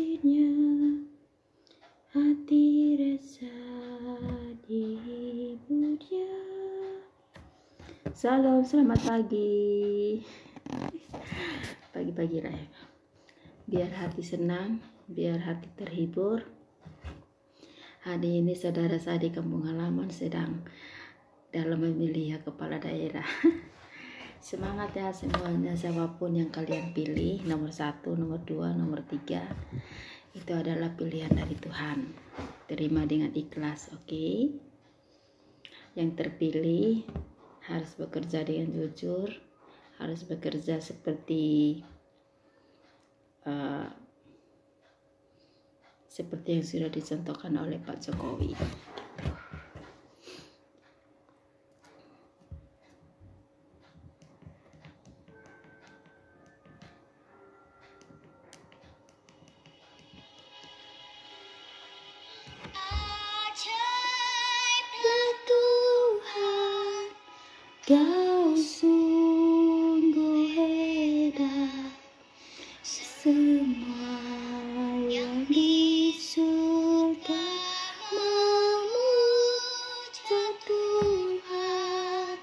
kasihnya, hati rasa dihibur dia. Salam, selamat pagi. Pagi-pagi lah ya. Biar hati senang, biar hati terhibur. Hari ini saudara saya di kampung halaman sedang dalam memilih kepala daerah. Semangat ya semuanya, siapapun yang kalian pilih, nomor 1, nomor 2, nomor 3, itu adalah pilihan dari Tuhan. Terima dengan ikhlas, oke? Yang terpilih harus bekerja dengan jujur, harus bekerja seperti yang sudah dicontohkan oleh Pak Jokowi. Ajaiblah Tuhan, Kau sungguh hebat. Semua yang di surga memuja Tuhan.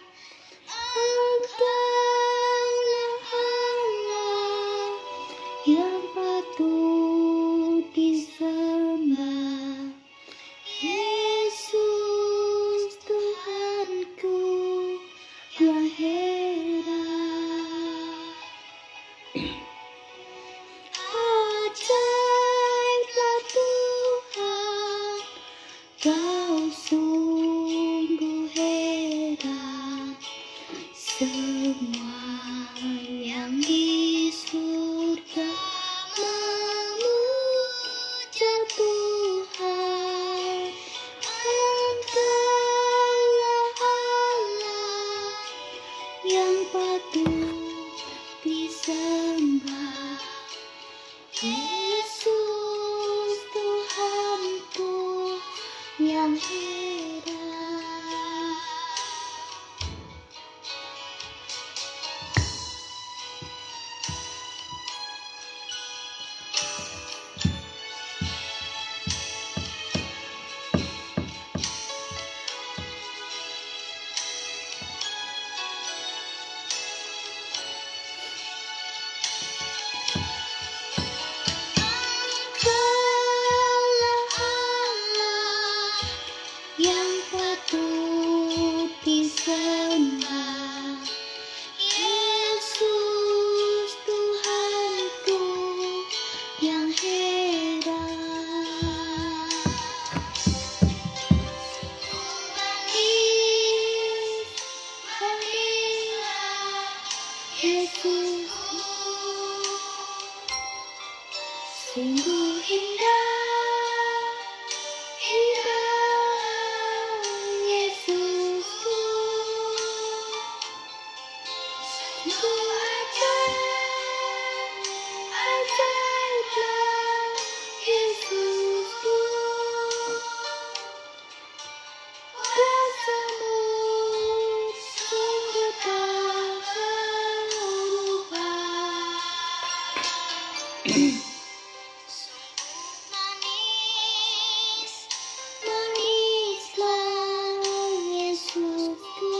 Engkaulah Allah yang patut disembah. Yesus Tuhanku yang hebat. Ajaiblah Tuhan, Kau sungguh hebat. Semua yang di surga memuja Tuhan. Engkaulah Allah yang patut disembah. Yesus Tuhanku yang hebat. Engkaulah Allah yang patut disembah. Yesus Tuhanku yang hebat. Yesus sungguh indah, indah Yesusku. Sungguh ajaib, ajaiblah Yesusku. Kuasa-Mu sungguh tak berubah. Manislah Yesusku.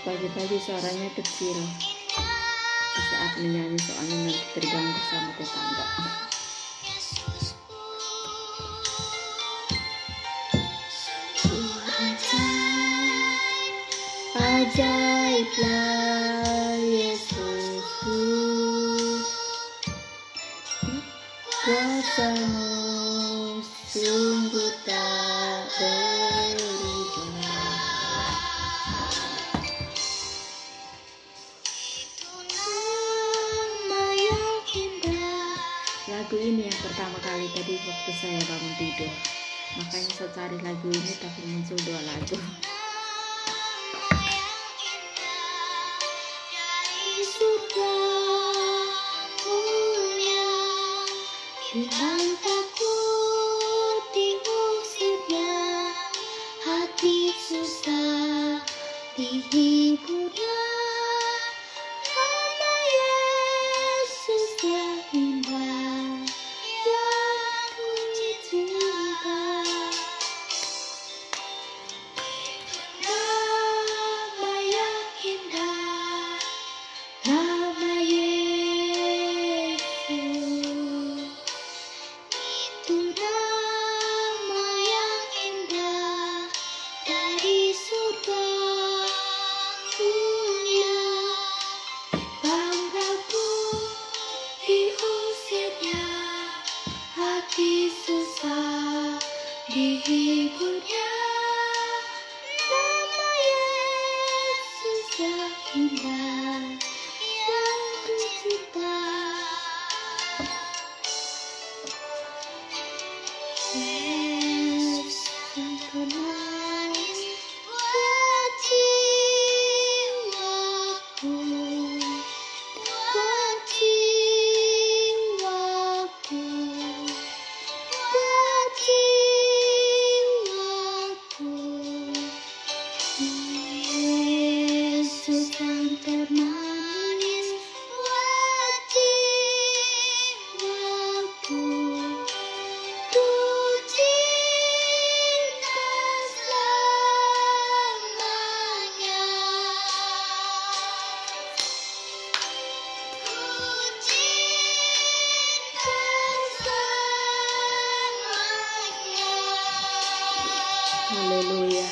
Pagi-pagi suaranya kecil di saat menyanyi, soalnya nanti terganggu sama tetangga. Ajaiblah Yesusku. Kuasa-Mu sungguh tak berubah. Itu nama yang indah. Lagu ini yang pertama kali tadi waktu saya bangun tidur, makanya saya cari lagu ini tapi muncul 2 lagu. Hilang takut diusirnya, hati susah dihiburnya. Nama Yesus yang indah. hati susah dihiburnya. Nama Yesus yang indah yang ku cinta. Yesus yang pemanis buat jiwaku, buat jiwaku, buat jiwaku. Yesus yang termanis buat jiwaku, ku cinta selamanya. Ku cinta selamanya. Haleluya.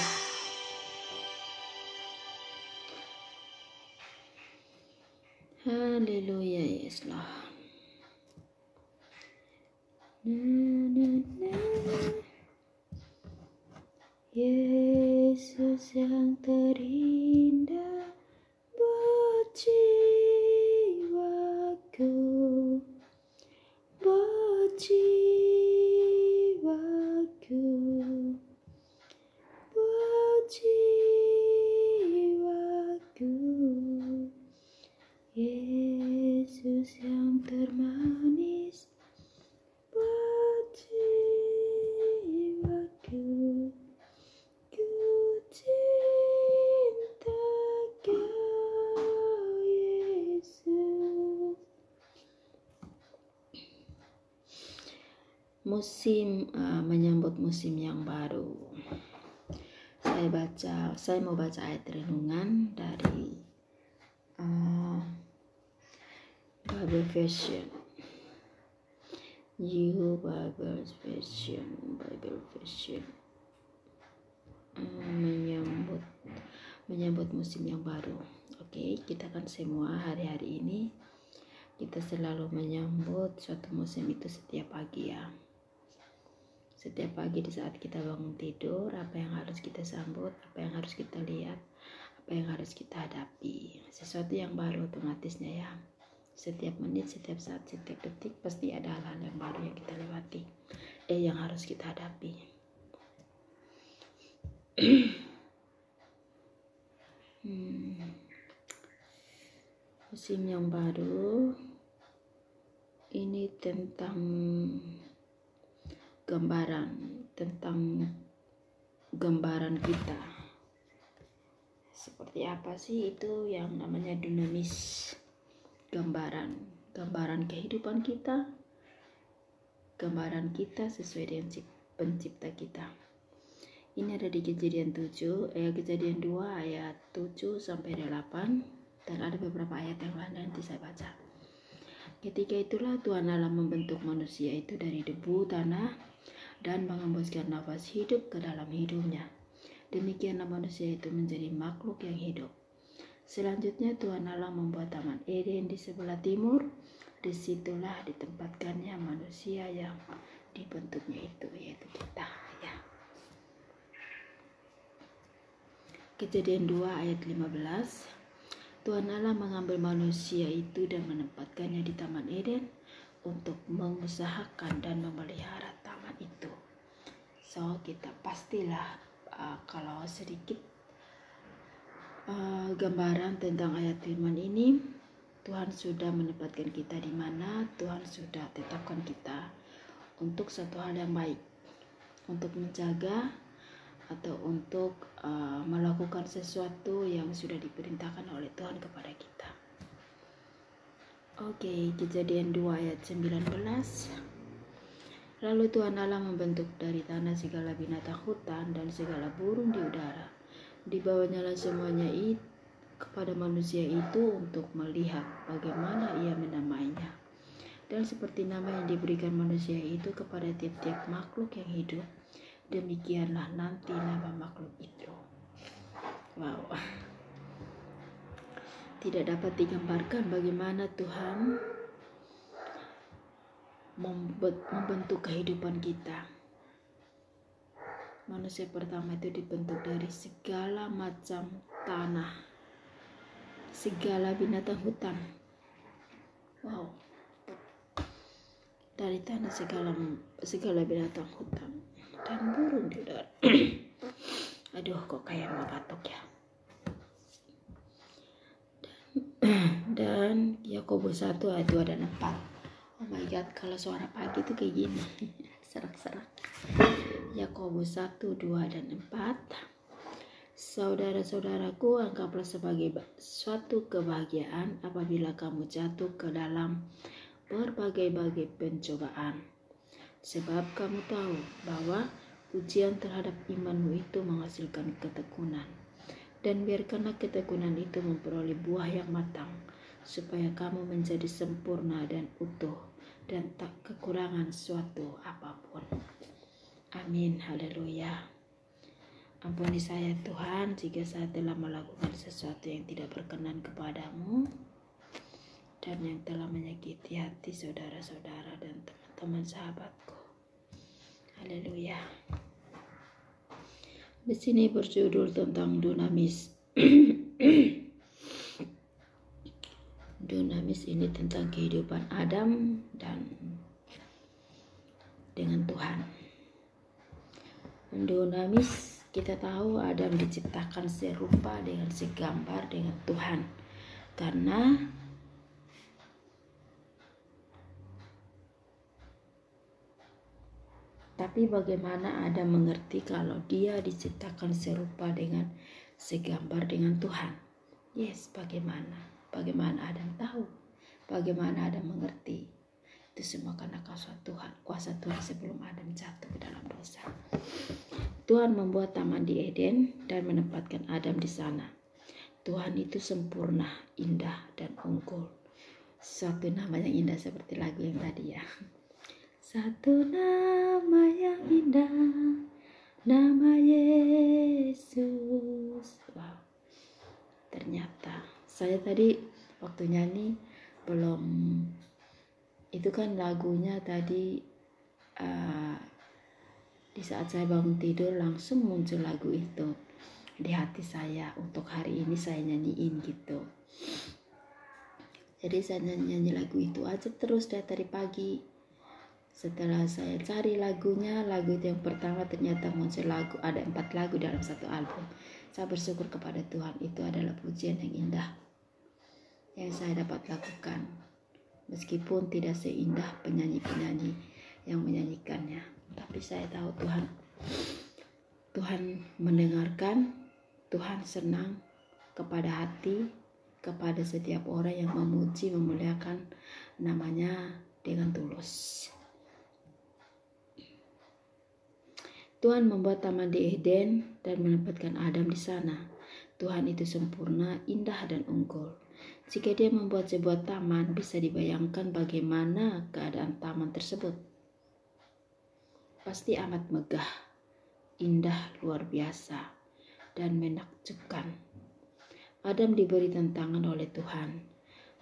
Haleluya, yes Lord. Yesus yang terindah buat jiwaku, buat jiwaku, buat jiwaku. Yesus yang termanis buat jiwaku, ku cinta Kau Yesus. Menyambut musim yang baru. Saya mau baca ayat renungan dari Bible Version. Bible Version. Menyambut musim yang baru. Oke, kita kan semua hari-hari ini kita selalu menyambut suatu musim itu setiap pagi ya. Setiap pagi di saat kita bangun tidur, apa yang harus kita sambut, apa yang harus kita lihat, apa yang harus kita hadapi. Sesuatu yang baru otomatisnya ya. Setiap menit, setiap saat, setiap detik pasti ada hal-hal yang baru yang kita lewati, yang harus kita hadapi. Musim yang baru ini tentang gambaran kita. Seperti apa sih itu yang namanya dinamis? Gambaran kehidupan kita, gambaran kita sesuai dengan pencipta kita. Ini ada di Kejadian 2 ayat 7 sampai 8, dan ada beberapa ayat yang lain nanti saya baca. Ketika itulah Tuhan Allah membentuk manusia itu dari debu tanah dan mengembuskan nafas hidup ke dalam hidungnya. Demikianlah manusia itu menjadi makhluk yang hidup. Selanjutnya Tuhan Allah membuat Taman Eden di sebelah timur. Disitulah ditempatkannya manusia yang dibentuknya itu, yaitu kita ya. Kejadian 2 ayat 15. Tuhan Allah mengambil manusia itu dan menempatkannya di Taman Eden untuk mengusahakan dan memelihara taman itu. So kita pastilah kalau sedikit gambaran tentang ayat firman ini, Tuhan sudah menempatkan kita di mana, Tuhan sudah tetapkan kita untuk satu hal yang baik, untuk menjaga atau untuk melakukan sesuatu yang sudah diperintahkan oleh Tuhan kepada kita. Oke, Kejadian 2 ayat 19. Lalu Tuhan Allah membentuk dari tanah segala binatang hutan dan segala burung di udara. Dibawanyalah semuanya kepada manusia itu untuk melihat bagaimana ia menamainya. Dan seperti nama yang diberikan manusia itu kepada tiap-tiap makhluk yang hidup, demikianlah nanti nama makhluk itu. Wow. Tidak dapat digambarkan bagaimana Tuhan membentuk kehidupan kita. Manusia pertama itu dibentuk dari segala macam tanah, segala binatang hutan. Wow. Dari tanah segala binatang hutan dan burung di udara. Aduh, kok kayak mau batuk ya. Dan Yakobus 1 ayat 2 dan 4. Oh my god, kalau suara pagi itu kayak gini. Serak-serak. Yakobus 1, 2 dan 4. Saudara-saudaraku, anggaplah sebagai suatu kebahagiaan apabila kamu jatuh ke dalam berbagai-bagai pencobaan. Sebab kamu tahu bahwa ujian terhadap imanmu itu menghasilkan ketekunan. Dan biarkanlah ketekunan itu memperoleh buah yang matang, supaya kamu menjadi sempurna dan utuh, dan tak kekurangan suatu apapun. Amin, haleluya. Ampuni saya Tuhan jika saya telah melakukan sesuatu yang tidak berkenan kepadamu, dan yang telah menyakiti hati saudara-saudara dan teman-teman sahabatku. Haleluya. Di sini berjudul tentang dunamis. Dunamis ini tentang kehidupan Adam dan dengan Tuhan. Dunamis, kita tahu Adam diciptakan serupa dengan segambar dengan Tuhan. Karena tapi bagaimana Adam mengerti kalau dia diciptakan serupa dengan segambar dengan Tuhan? Yes, bagaimana? Bagaimana Adam tahu? Bagaimana Adam mengerti? Itu semua karena kuasa Tuhan sebelum Adam jatuh ke dalam dosa. Tuhan membuat taman di Eden dan menempatkan Adam di sana. Tuhan itu sempurna, indah, dan unggul. Suatu nama yang indah seperti lagu yang tadi ya. Satu nama yang indah, nama Yesus. Wow. Ternyata saya tadi waktu nyanyi belum, itu kan lagunya tadi di saat saya bangun tidur langsung muncul lagu itu di hati saya. Untuk hari ini saya nyanyiin gitu. Jadi saya nyanyi lagu itu aja terus dari pagi. Setelah saya cari lagunya, lagu itu yang pertama ternyata muncul lagu, ada 4 lagu dalam satu album. Saya bersyukur kepada Tuhan, itu adalah pujian yang indah yang saya dapat lakukan. Meskipun tidak seindah penyanyi-penyanyi yang menyanyikannya. Tapi saya tahu Tuhan mendengarkan, Tuhan senang kepada hati, kepada setiap orang yang memuji, memuliakan namanya dengan tulus. Tuhan membuat taman di Eden dan menempatkan Adam di sana. Tuhan itu sempurna, indah, dan unggul. Jika dia membuat sebuah taman, bisa dibayangkan bagaimana keadaan taman tersebut. Pasti amat megah, indah, luar biasa, dan menakjubkan. Adam diberi tantangan oleh Tuhan,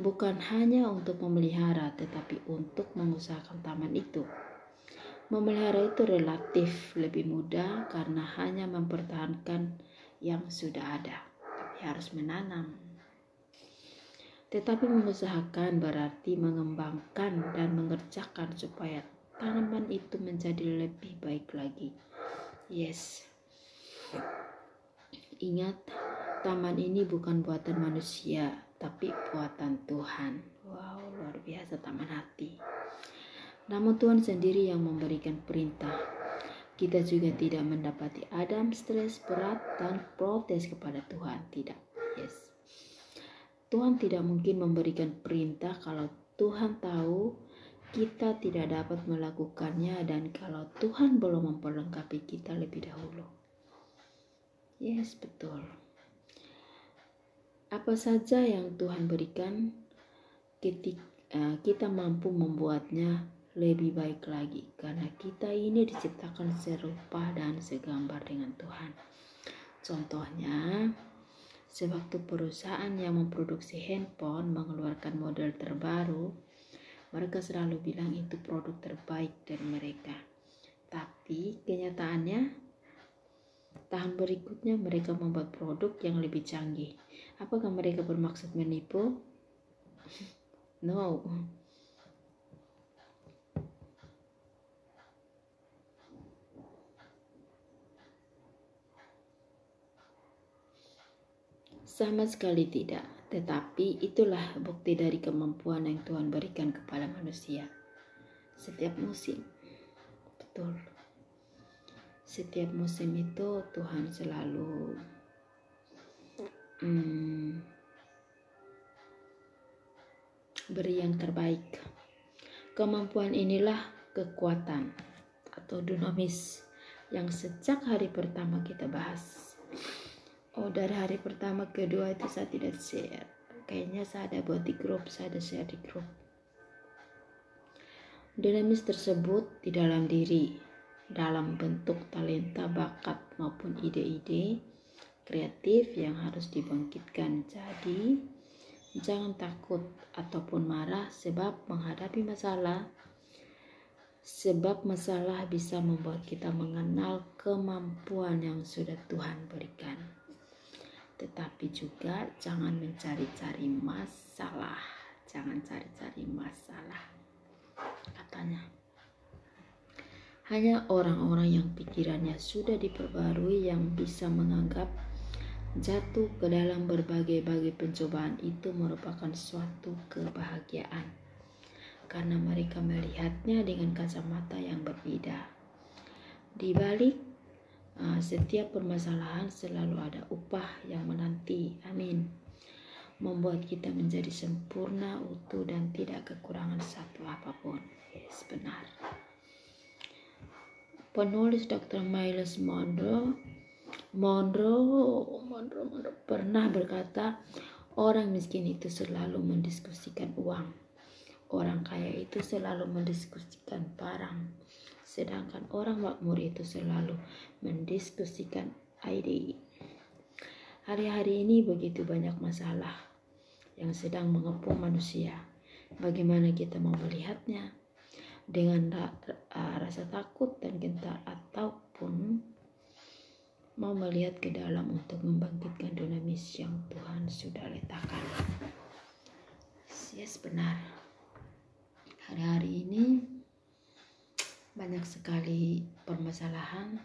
bukan hanya untuk memelihara, tetapi untuk mengusahakan taman itu. Memelihara itu relatif lebih mudah karena hanya mempertahankan yang sudah ada, tapi harus menanam. Tetapi mengusahakan berarti mengembangkan dan mengerjakan supaya tanaman itu menjadi lebih baik lagi. Yes. Ingat, taman ini bukan buatan manusia, tapi buatan Tuhan. Wow, luar biasa taman hati. Namun Tuhan sendiri yang memberikan perintah. Kita juga tidak mendapati Adam stres berat dan protes kepada Tuhan. Tidak. Yes. Tuhan tidak mungkin memberikan perintah kalau Tuhan tahu kita tidak dapat melakukannya dan kalau Tuhan belum memperlengkapi kita lebih dahulu. Yes, betul. Apa saja yang Tuhan berikan, kita mampu membuatnya lebih baik lagi karena kita ini diciptakan serupa dan segambar dengan Tuhan. Contohnya, sewaktu perusahaan yang memproduksi handphone mengeluarkan model terbaru, Mereka selalu bilang itu produk terbaik dari mereka. Tapi kenyataannya tahun berikutnya mereka membuat produk yang lebih canggih. Apakah mereka bermaksud menipu? No. Sama sekali tidak. Tetapi itulah bukti dari kemampuan yang Tuhan berikan kepada manusia. Setiap musim. Betul. Setiap musim itu Tuhan selalu beri yang terbaik. Kemampuan inilah kekuatan atau dunamis yang sejak hari pertama kita bahas. Dari hari pertama kedua itu saya tidak share. Kayaknya saya ada buat di grup, saya ada share di grup. Dinamis tersebut di dalam diri, dalam bentuk talenta, bakat maupun ide-ide kreatif yang harus dibangkitkan. Jadi, jangan takut ataupun marah sebab menghadapi masalah. Sebab masalah bisa membuat kita mengenal kemampuan yang sudah Tuhan berikan. Tetapi juga jangan mencari-cari masalah. Jangan cari-cari masalah. Katanya. Hanya orang-orang yang pikirannya sudah diperbarui yang bisa menganggap jatuh ke dalam berbagai-bagai pencobaan itu merupakan suatu kebahagiaan. Karena mereka melihatnya dengan kacamata yang berbeda. Di balik setiap permasalahan selalu ada upah yang menanti. Amin. Membuat kita menjadi sempurna, utuh, dan tidak kekurangan satu apapun. Yes, benar. Penulis Dr. Miles Monroe pernah berkata, orang miskin itu selalu mendiskusikan uang. Orang kaya itu selalu mendiskusikan barang. Sedangkan orang makmur itu selalu mendiskusikan ide. Hari-hari ini begitu banyak masalah yang sedang mengepung manusia. Bagaimana kita mau melihatnya? Dengan rasa takut dan gentar ataupun mau melihat ke dalam untuk membangkitkan dinamis yang Tuhan sudah letakkan. Yes, benar. Hari-hari ini banyak sekali permasalahan,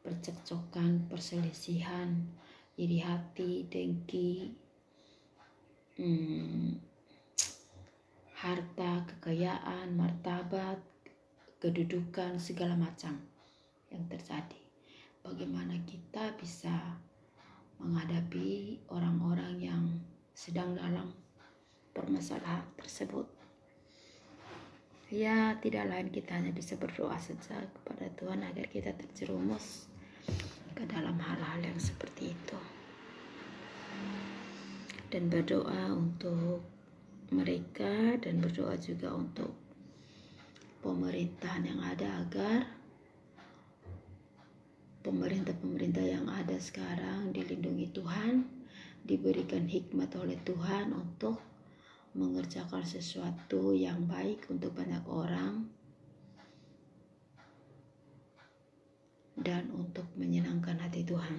percekcokan, perselisihan, iri hati, dengki, harta, kekayaan, martabat, kedudukan, segala macam yang terjadi. Bagaimana kita bisa menghadapi orang-orang yang sedang dalam permasalahan tersebut? Ya, tidak lain kita hanya bisa berdoa saja kepada Tuhan agar kita terjerumus ke dalam hal-hal yang seperti itu. Dan berdoa untuk mereka dan berdoa juga untuk pemerintahan yang ada agar pemerintah-pemerintah yang ada sekarang dilindungi Tuhan, diberikan hikmat oleh Tuhan untuk mengerjakan sesuatu yang baik untuk banyak orang dan untuk menyenangkan hati Tuhan.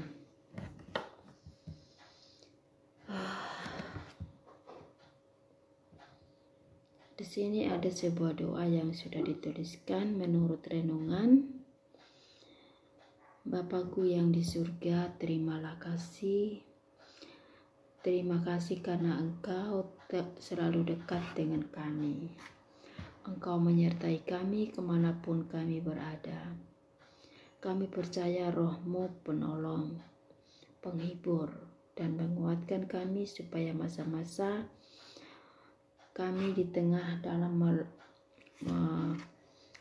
Di sini ada sebuah doa yang sudah dituliskan menurut renungan. Bapakku yang di surga, terimalah kasih. Terima kasih karena Engkau selalu dekat dengan kami. Engkau menyertai kami kemanapun kami berada. Kami percaya Roh-Mu penolong, penghibur, dan menguatkan kami supaya masa-masa kami di tengah dalam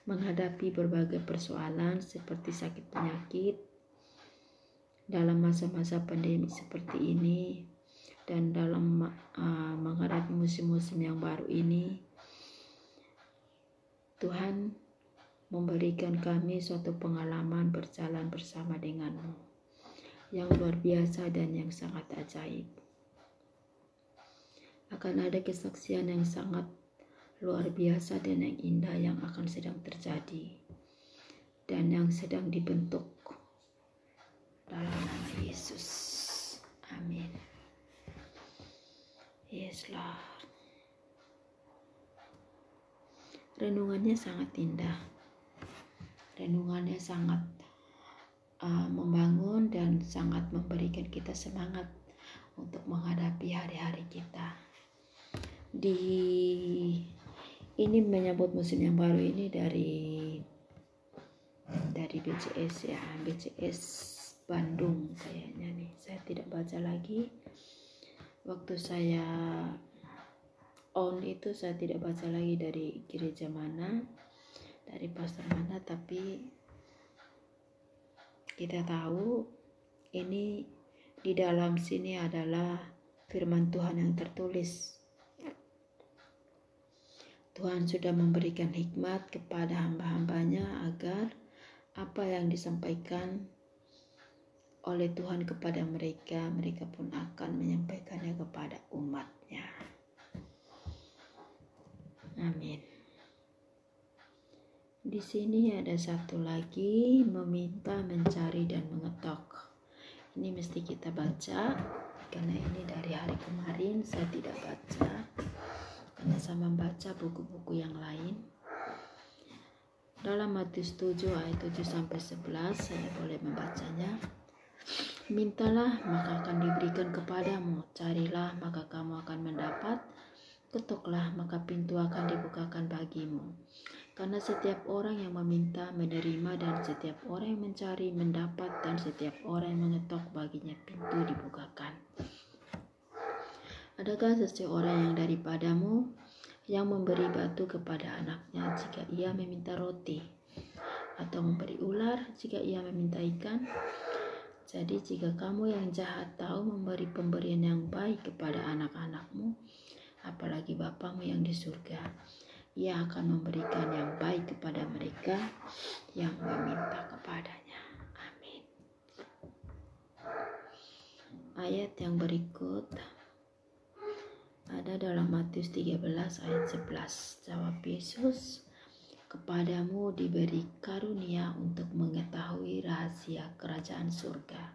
menghadapi berbagai persoalan seperti sakit penyakit, dalam masa-masa pandemi seperti ini, dan dalam menghadapi musim-musim yang baru ini, Tuhan memberikan kami suatu pengalaman berjalan bersama dengan-Mu yang luar biasa dan yang sangat ajaib. Akan ada kesaksian yang sangat luar biasa dan yang indah yang akan sedang terjadi dan yang sedang dibentuk dalam nama Yesus. Amin. Yes Lord. Renungannya sangat indah. Renungannya sangat membangun dan sangat memberikan kita semangat untuk menghadapi hari-hari kita. Ini menyambut musim yang baru ini dari BCS ya, BCS Bandung kayaknya nih. Saya tidak baca lagi. Waktu saya on itu saya tidak baca lagi dari gereja mana, dari pastor mana, tapi kita tahu ini di dalam sini adalah firman Tuhan yang tertulis. Tuhan sudah memberikan hikmat kepada hamba-hambanya agar apa yang disampaikan oleh Tuhan kepada mereka, mereka pun akan menyampaikannya kepada umatnya. Amin. Di sini ada satu lagi, meminta, mencari, dan mengetok. Ini mesti kita baca, karena ini dari hari kemarin saya tidak baca, karena saya membaca buku-buku yang lain. Dalam Matius 7 ayat 7-11 saya boleh membacanya. Mintalah maka akan diberikan kepadamu, carilah maka kamu akan mendapat, ketoklah maka pintu akan dibukakan bagimu. Karena setiap orang yang meminta menerima, dan setiap orang yang mencari mendapat, dan setiap orang yang mengetok baginya pintu dibukakan. Adakah seseorang yang daripadamu yang memberi batu kepada anaknya jika ia meminta roti, atau memberi ular jika ia meminta ikan? Jadi jika kamu yang jahat tahu memberi pemberian yang baik kepada anak-anakmu, apalagi Bapamu yang di surga, Ia akan memberikan yang baik kepada mereka yang meminta kepadanya. Amin. Ayat yang berikut ada dalam Matius 13 ayat 11. Jawab Yesus, kepadamu diberi karunia untuk mengetahui rahasia kerajaan surga,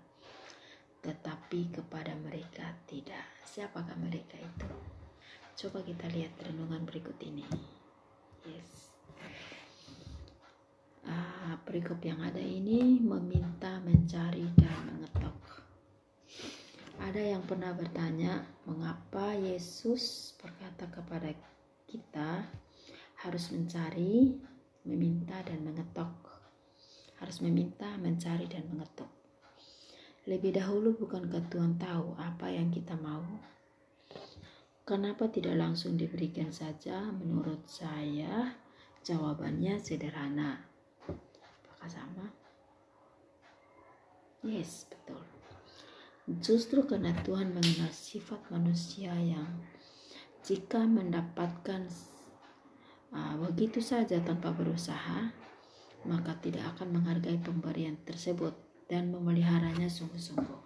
tetapi kepada mereka tidak. Siapakah mereka itu? Coba kita lihat renungan berikut ini. Yes. Perikop yang ada ini meminta, mencari, dan mengetok. Ada yang pernah bertanya, mengapa Yesus berkata kepada kita harus mencari, meminta, dan mengetok? Harus meminta, mencari, dan mengetok. Lebih dahulu bukankah Tuhan tahu apa yang kita mau? Kenapa tidak langsung diberikan saja? Menurut saya jawabannya sederhana. Apakah sama? Yes, betul. Justru karena Tuhan mengenal sifat manusia yang jika mendapatkan begitu saja tanpa berusaha, maka tidak akan menghargai pemberian tersebut dan memeliharanya sungguh-sungguh.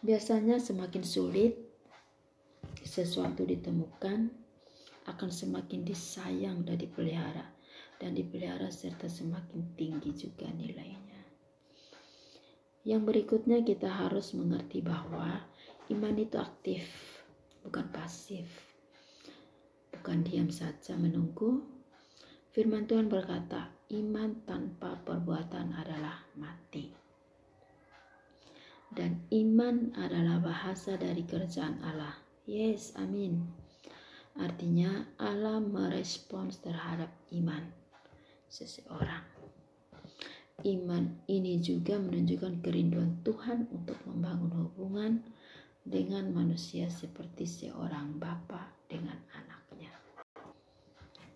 Biasanya semakin sulit sesuatu ditemukan, akan semakin disayang dan dipelihara serta semakin tinggi juga nilainya. Yang berikutnya kita harus mengerti bahwa iman itu aktif, bukan pasif. Bukan diam saja menunggu. Firman Tuhan berkata, iman tanpa perbuatan adalah mati. Dan iman adalah bahasa dari kerajaan Allah. Yes, amin. Artinya Allah merespons terhadap iman seseorang. Iman ini juga menunjukkan kerinduan Tuhan untuk membangun hubungan dengan manusia seperti seorang bapa dengan anaknya.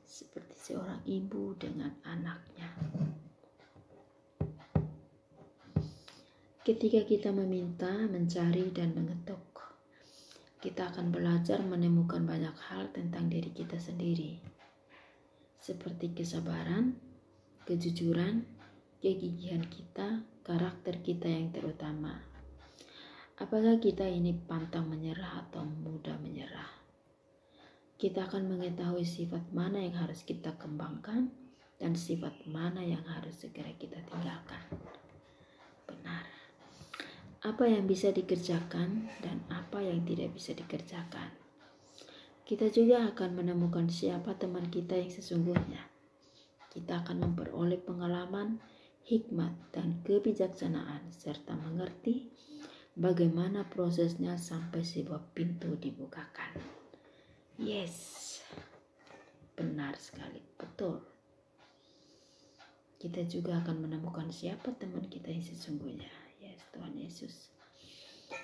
Seperti seorang ibu dengan anaknya. Ketika kita meminta, mencari, dan mengetok, kita akan belajar menemukan banyak hal tentang diri kita sendiri. Seperti kesabaran, kejujuran, kegigihan kita, karakter kita yang terutama. Apakah kita ini pantang menyerah atau mudah menyerah? kita akan mengetahui sifat mana yang harus kita kembangkan dan sifat mana yang harus segera kita tinggalkan. Benar. Apa yang bisa dikerjakan dan apa yang tidak bisa dikerjakan. Kita juga akan menemukan siapa teman kita yang sesungguhnya. Kita akan memperoleh pengalaman, hikmat, dan kebijaksanaan serta mengerti bagaimana prosesnya sampai sebuah pintu dibukakan. Yes, benar sekali, betul. Kita juga akan menemukan siapa teman kita yang sesungguhnya. Yes, Tuhan Yesus.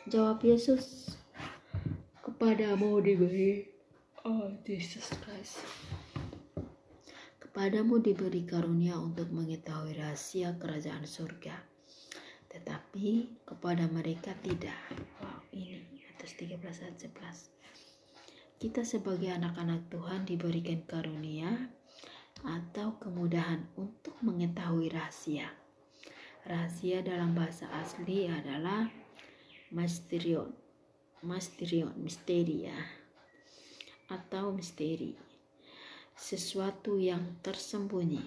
Jawab Yesus, kepadamu diberi, oh Jesus Christ. Kepadamu diberi karunia untuk mengetahui rahasia kerajaan surga, tetapi kepada mereka tidak. Wow, ini atas 13:11. Kita sebagai anak-anak Tuhan diberikan karunia atau kemudahan untuk mengetahui rahasia. Rahasia dalam bahasa asli adalah mysterion, misteri ya, atau misteri. Sesuatu yang tersembunyi.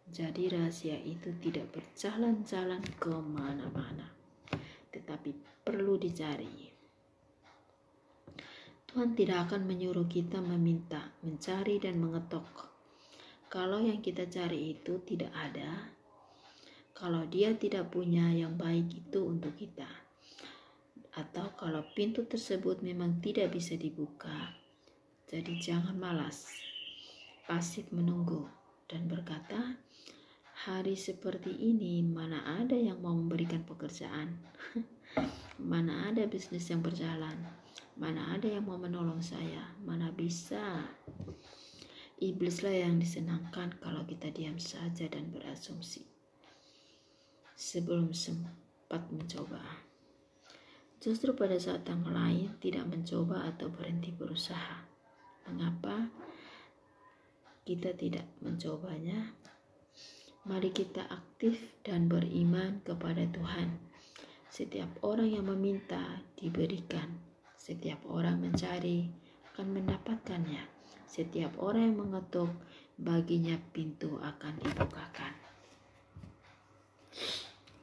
Jadi rahasia itu tidak berjalan-jalan kemana-mana, tetapi perlu dicari. Tuhan tidak akan menyuruh kita meminta, mencari, dan mengetok. Kalau yang kita cari itu tidak ada, kalau Dia tidak punya yang baik itu untuk kita, atau kalau pintu tersebut memang tidak bisa dibuka, jadi jangan malas, pasif menunggu, dan berkata, hari seperti ini mana ada yang mau memberikan pekerjaan, mana ada bisnis yang berjalan, mana ada yang mau menolong saya, mana bisa. Iblislah yang disenangkan kalau kita diam saja dan berasumsi sebelum sempat mencoba. Justru pada saat yang lain tidak mencoba atau berhenti berusaha. Mengapa kita tidak mencobanya? Mari kita aktif dan beriman kepada Tuhan. Setiap orang yang meminta diberikan. Setiap orang mencari akan mendapatkannya. Setiap orang yang mengetuk, baginya pintu akan dibukakan.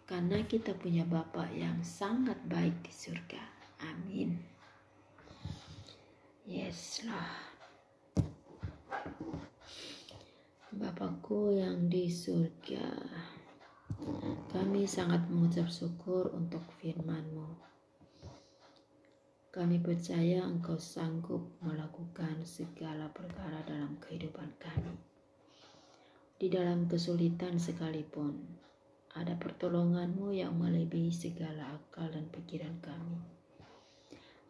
Karena kita punya Bapa yang sangat baik di surga. Amin. Yes lah. Bapakku yang di surga, kami sangat mengucap syukur untuk firman-Mu. Kami percaya Engkau sanggup melakukan segala perkara dalam kehidupan kami. Di dalam kesulitan sekalipun, ada pertolongan-Mu yang melebihi segala akal dan pikiran kami.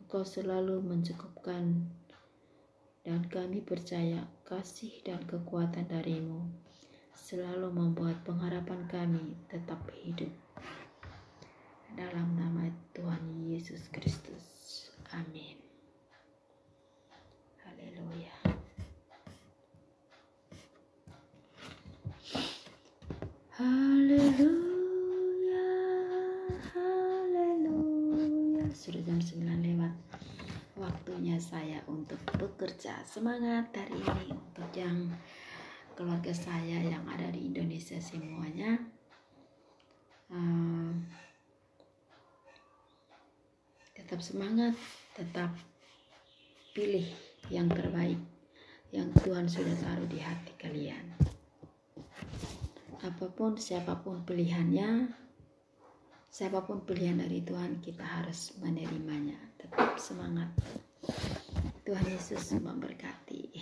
Engkau selalu mencukupkan, dan kami percaya kasih dan kekuatan dari-Mu selalu membuat pengharapan kami tetap hidup. Dalam nama Tuhan Yesus Kristus. Amin. Haleluya. Haleluya. Haleluya. Sudah jam 9 lewat. Waktunya saya untuk bekerja. Semangat hari ini untuk yang keluarga saya yang ada di Indonesia semuanya. Tetap semangat, tetap pilih yang terbaik yang Tuhan sudah taruh di hati kalian. Apapun, siapapun pilihannya, siapapun pilihan dari Tuhan, kita harus menerimanya. Tetap semangat. Tuhan Yesus memberkati.